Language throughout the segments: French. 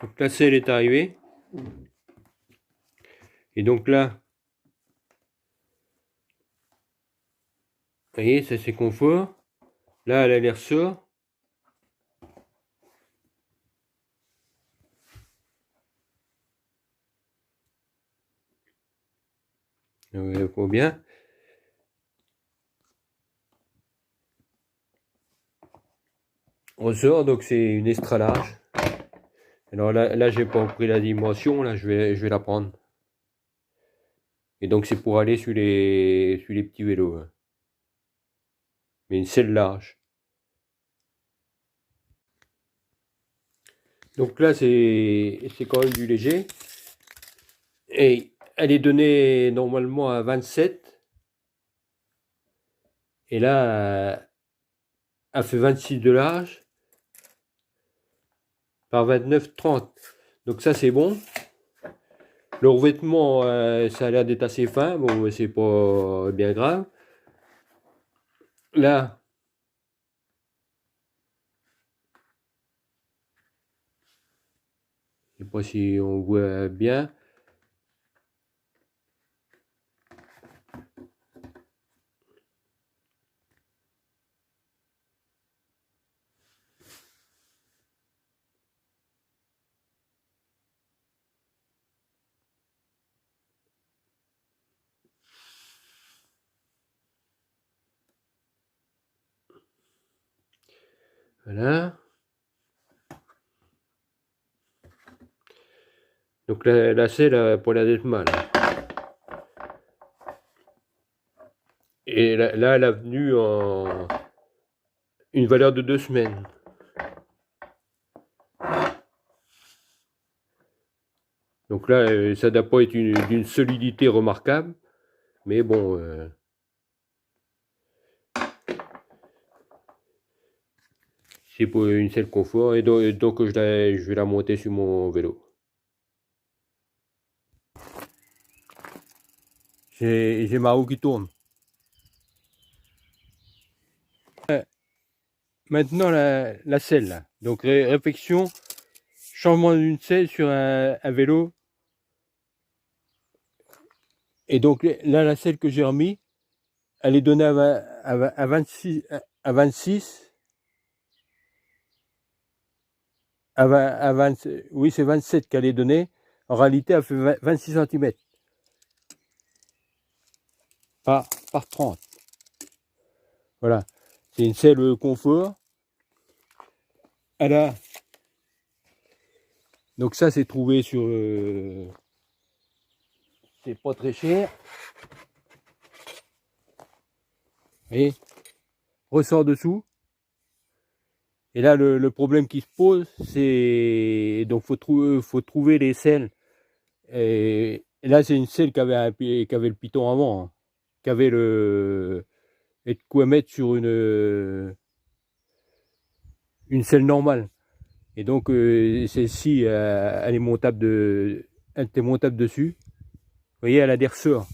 Donc la selle est arrivée. Et donc là, vous voyez, ça c'est confort. Là, elle ressort. Faut bien. Ressort, donc c'est une extra large. Alors là j'ai pas pris la dimension, là je vais la prendre. Et donc c'est pour aller sur les petits vélos. Hein. Mais une selle large. Donc là c'est quand même du léger. Et elle est donnée normalement à 27. Et là elle fait 26 de large par 29-30. Donc ça c'est bon. Le revêtement, ça a l'air d'être assez fin. Bon, c'est pas bien grave. Là, je sais pas si on voit bien. Voilà. Donc la selle a pas l'air d'être mal. Et là, elle a venu en une valeur de 2 semaines. Donc là, ça n'a pas été d'une solidité remarquable. Mais bon, c'est pour une selle confort. Et donc je vais la monter sur mon vélo. J'ai ma roue qui tourne. Maintenant la selle. Là. Donc réflexion, changement d'une selle sur un vélo. Et donc là la selle que j'ai remis, elle est donnée à 26, à 26. Oui, c'est 27 qu'elle est donnée. En réalité, elle fait 26 cm par 30. Voilà. C'est une selle confort. Elle a. Donc ça, c'est trouvé sur. C'est pas très cher. Et ressort dessous. Et là, le problème qui se pose, c'est donc faut trouver les selles. Et là, c'est une selle qui avait le piton avant, hein, qui avait et de quoi mettre sur une selle normale. Et donc celle-ci, elle est montable elle était montable dessus. Vous voyez, elle a des ressorts.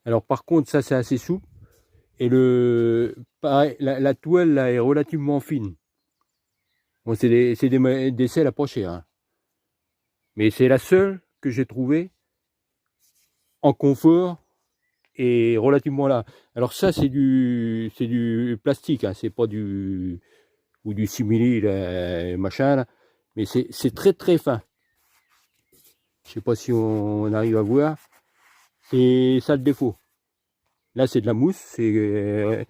Alors par contre, ça c'est assez souple. Et pareil, la toile là est relativement fine. Bon, c'est des selles à pas cher, hein. Mais c'est la seule que j'ai trouvée en confort et relativement là. Alors ça c'est du plastique, hein, c'est pas du simili machin là, mais c'est très très fin. Je sais pas si on arrive à voir. C'est ça le défaut. Là c'est de la mousse, c'est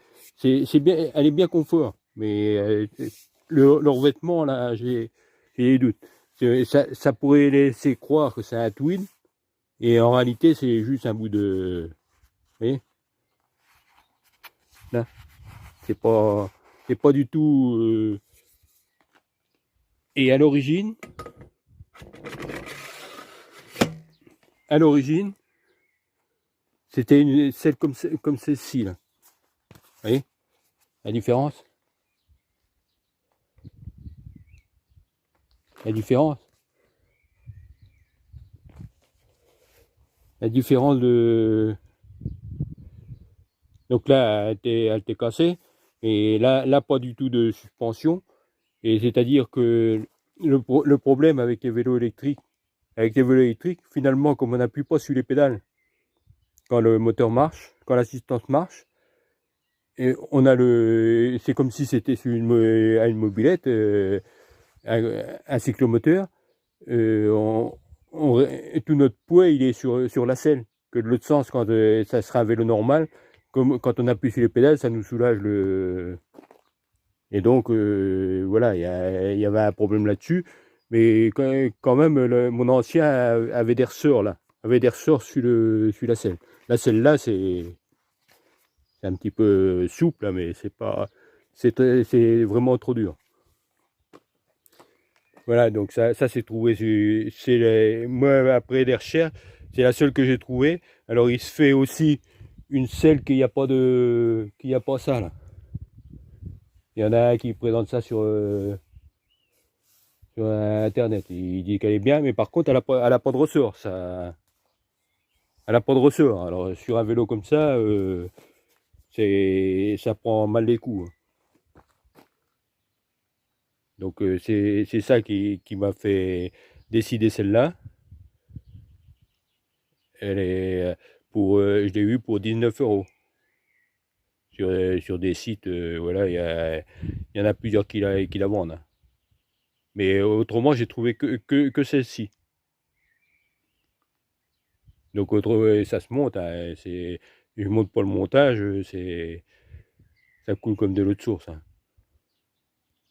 bien, elle est bien confort, mais le revêtement là j'ai des doutes. Ça pourrait laisser croire que c'est un twin, et en réalité c'est juste un bout de, vous voyez, là c'est pas du tout. Et à l'origine c'était une celle comme celle-ci là. Vous voyez la différence? La différence de. Donc là, elle était cassée. Et là, pas du tout de suspension. Et c'est-à-dire que le problème avec les vélos électriques, finalement, comme on n'appuie pas sur les pédales quand le moteur marche, quand l'assistance marche, et on a c'est comme si c'était sur une mobilette, un cyclomoteur, tout notre poids il est sur la selle. Que de l'autre sens, quand ça sera un vélo normal, comme quand on appuie sur les pédales, ça nous soulage le. Et donc voilà, il y avait un problème là-dessus. Mais quand même, mon ancien avait des ressorts là, avait des ressorts sur la selle. La selle là, c'est un petit peu souple, là, mais c'est pas, c'est vraiment trop dur. Voilà, donc ça c'est trouvé, moi après des recherches, c'est la seule que j'ai trouvée. Alors il se fait aussi une selle qu'il n'y a pas qu'il n'y a pas ça là. Il y en a un qui présente ça sur internet. Il dit qu'elle est bien, mais par contre elle a pas de ressort. Elle a pas de ressort. Alors sur un vélo comme ça, ça prend mal les coups, hein. Donc c'est ça qui m'a fait décider celle-là. Elle est je l'ai eu pour 19 € sur des sites. Voilà, il y en a plusieurs qui la vendent, hein. Mais autrement, j'ai trouvé que celle-ci. Donc ça se monte, hein, je monte pas le montage, ça coule comme de l'eau de source, hein.